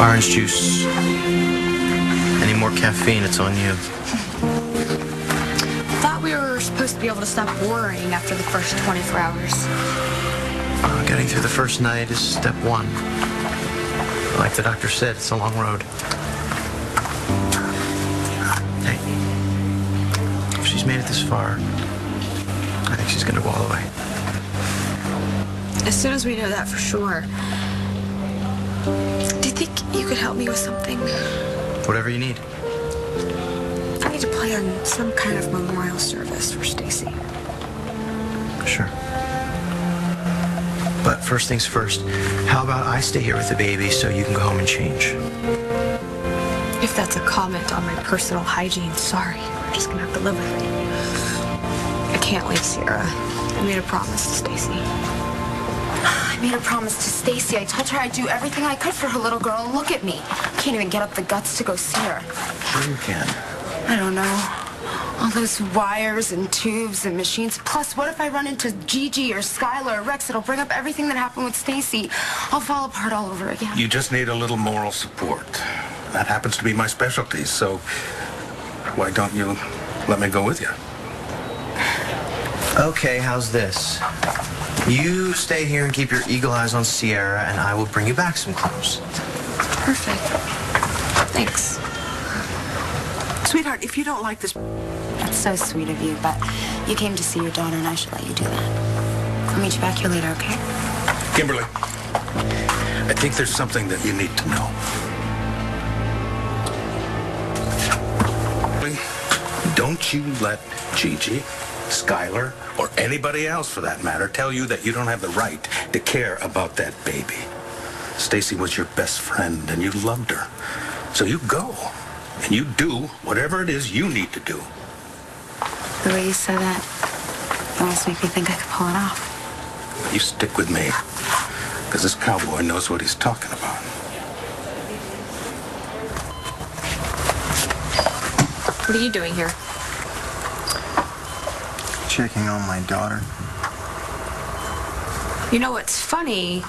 Orange juice. Any more caffeine, it's on you. Thought we were supposed to be able to stop worrying after the first 24 hours. Getting through the first night is step one. Like the doctor said, it's a long road. Hey, if she's made it this far, I think she's gonna go all the way. As soon as we know that for sure, do you think you could help me with something? Whatever you need. I need to plan some kind of memorial service for Stacy. Sure. But first things first, how about I stay here with the baby so you can go home and change? If that's a comment on my personal hygiene, sorry. We're just gonna have to live with it. I can't leave Sierra. I made a promise to Stacy. I made a promise to Stacy. I told her I'd do everything I could for her little girl. And look at me. I can't even get up the guts to go see her. Sure you can. I don't know. All those wires and tubes and machines. Plus, what if I run into Gigi or Skylar or Rex? It'll bring up everything that happened with Stacy. I'll fall apart all over again. You just need a little moral support. That happens to be my specialty, so why don't you let me go with you? Okay, how's this? You stay here and keep your eagle eyes on Sierra, and I will bring you back some clothes. Perfect. Thanks. Sweetheart, if you don't like this... That's so sweet of you, but you came to see your daughter, and I should let you do that. I'll meet you back here later, okay? Kimberly, I think there's something that you need to know. Don't you let Gigi, Skylar, or anybody else for that matter tell you that you don't have the right to care about that baby. Stacy was your best friend, and you loved her. So you go, and you do whatever it is you need to do. The way you said that almost make me think I could pull it off. You stick with me, because this cowboy knows what he's talking about. What are you doing here? Checking on my daughter. You know what's funny?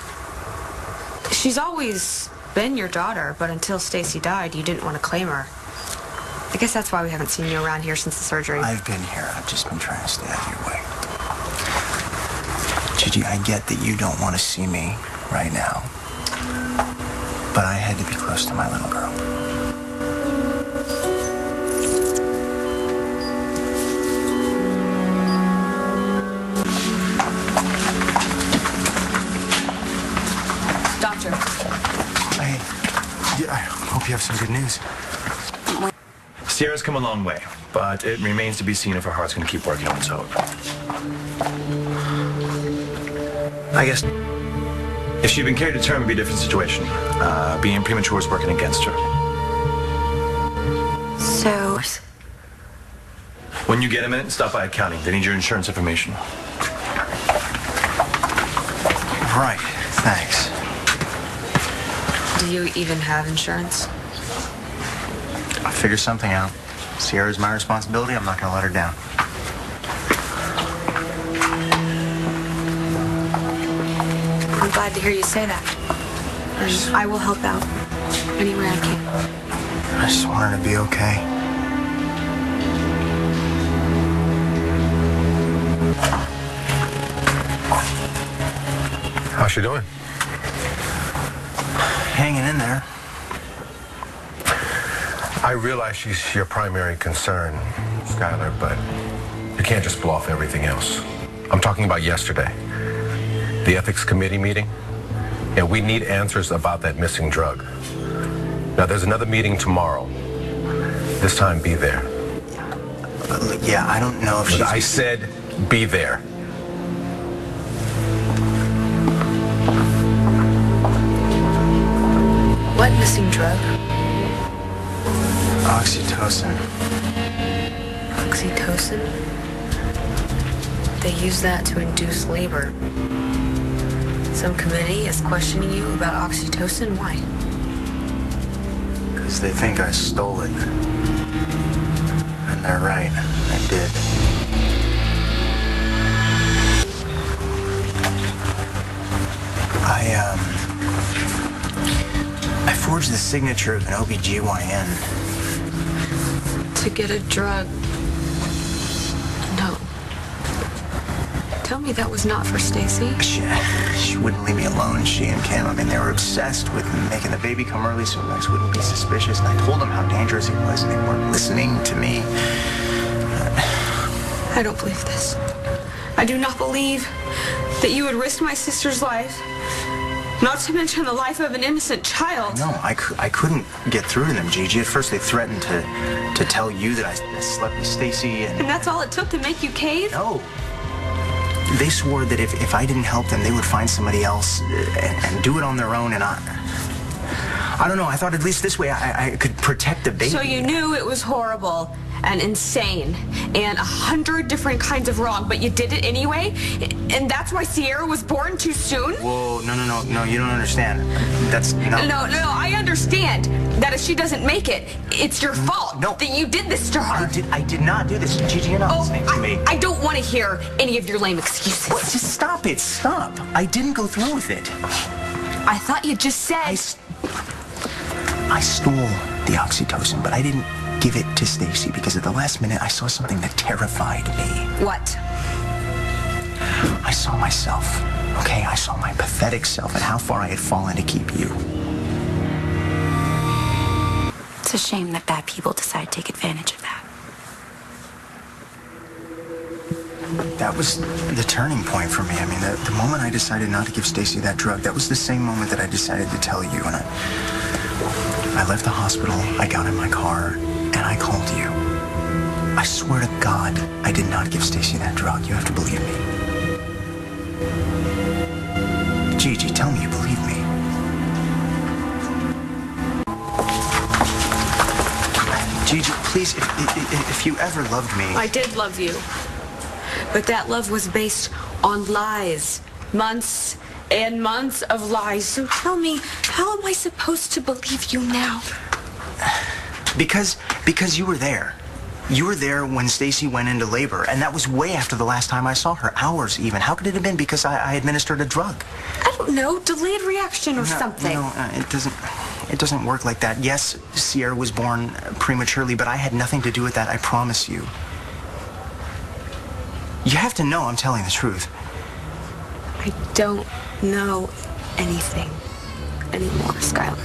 She's always been your daughter, but until Stacy died, you didn't want to claim her. I guess that's why we haven't seen you around here since the surgery. I've been here. I've just been trying to stay out of your way. Gigi, I get that you don't want to see me right now, but I had to be close to my little girl. Doctor. Hey, I hope you have some good news. Sierra's come a long way, but it remains to be seen if her heart's going to keep working on its own. I guess. If she'd been carried to term, it'd be a different situation. Being premature is working against her. So... When you get a minute, stop by accounting. They need your insurance information. Right, thanks. Do you even have insurance? I'll figure something out. Sierra's my responsibility. I'm not going to let her down. I'm glad to hear you say that. And I will help out any way I can. I just want her to be okay. How's she doing? Hanging in there. I realize she's your primary concern, Skylar, but you can't just blow off everything else. I'm talking about yesterday, the ethics committee meeting, and we need answers about that missing drug. Now, there's another meeting tomorrow. This time, be there. Yeah, I don't know if she's... I said be there. What missing drug? Oxytocin. Oxytocin? They use that to induce labor. Some committee is questioning you about oxytocin? Why? Because they think I stole it. And they're right. I did. I forged the signature of an OBGYN. To get a drug. No. Tell me that was not for Stacy. She wouldn't leave me alone, she and Kim. I mean, they were obsessed with making the baby come early so Max wouldn't be suspicious. And I told them how dangerous it was, and they weren't listening to me. I don't believe this. I do not believe that you would risk my sister's life, not to mention the life of an innocent child. No, I couldn't get through to them, Gigi. At first, they threatened to tell you that I slept with Stacy, and And that's all it took to make you cave? no. They swore that if I didn't help them, they would find somebody else and do it on their own, and I don't know. I thought at least this way I could protect the baby. So you knew it was horrible and insane and 100 different kinds of wrong, but you did it anyway? And that's why Sierra was born too soon? Whoa, no, you don't understand. That's not... No, I understand that if she doesn't make it, it's your fault. No. That you did this to her. I did not do this. Gigi, you're not listening to me. I don't want to hear any of your lame excuses. What? Just stop it. Stop. I didn't go through with it. I thought you just said... I stole the oxytocin, but I didn't give it to Stacy because at the last minute I saw something that terrified me. What? I saw myself, okay? I saw my pathetic self and how far I had fallen to keep you. It's a shame that bad people decide to take advantage of that. That was the turning point for me. I mean, the moment I decided not to give Stacy that drug, that was the same moment that I decided to tell you. And I left the hospital, I got in my car, and I called you. I swear to God, I did not give Stacy that drug. You have to believe me. Gigi, tell me you believe me. Gigi, please, if you ever loved me... I did love you. But that love was based on lies. Months and months of lies. So tell me, how am I supposed to believe you now? Because you were there. You were there when Stacy went into labor, and that was way after the last time I saw her, hours even. How could it have been because I administered a drug? I don't know, delayed reaction or something. No, it doesn't work like that. Yes, Sierra was born prematurely, but I had nothing to do with that, I promise you. You have to know I'm telling the truth. I don't know anything anymore, Skylar.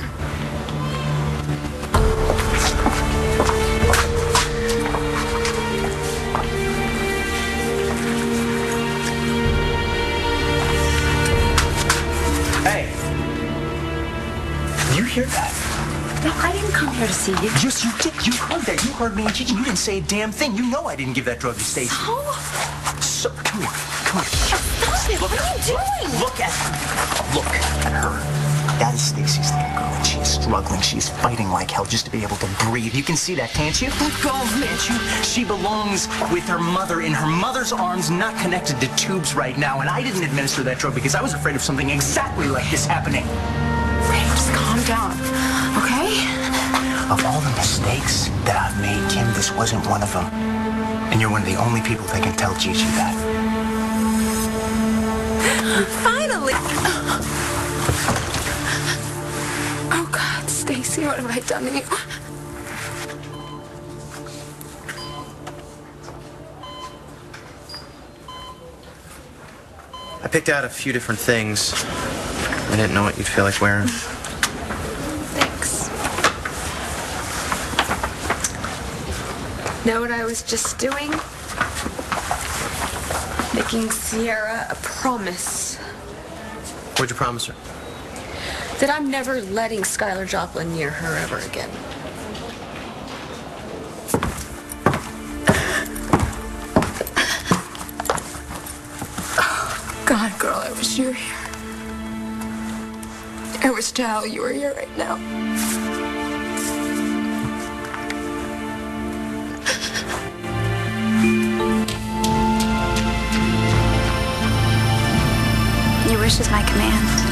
Hey! You hear that? No, I didn't come here to see you. Yes, you did. You heard that. You heard me and Gigi. You didn't say a damn thing. You know I didn't give that drug to Stacy. So, come here. Stop it. What are you doing? Look at her. That is Stacy's little girl, and she's struggling. She's fighting like hell just to be able to breathe. You can see that, can't you? Let go of me. Can't you? She belongs with her mother in her mother's arms, not connected to tubes right now. And I didn't administer that drug because I was afraid of something exactly like this happening. Ray, just calm down, okay? Of all the mistakes that I've made, Kim, this wasn't one of them. And you're one of the only people that can tell Gigi that. Finally! Oh, God, Stacy, what have I done to you? I picked out a few different things. I didn't know what you'd feel like wearing. Thanks. Know what I was just doing? Making Sierra a promise. What'd you promise her? That I'm never letting Skylar Joplin near her ever again. God, girl, I wish you were here. I wish to hell you were here right now. Your wish is my command.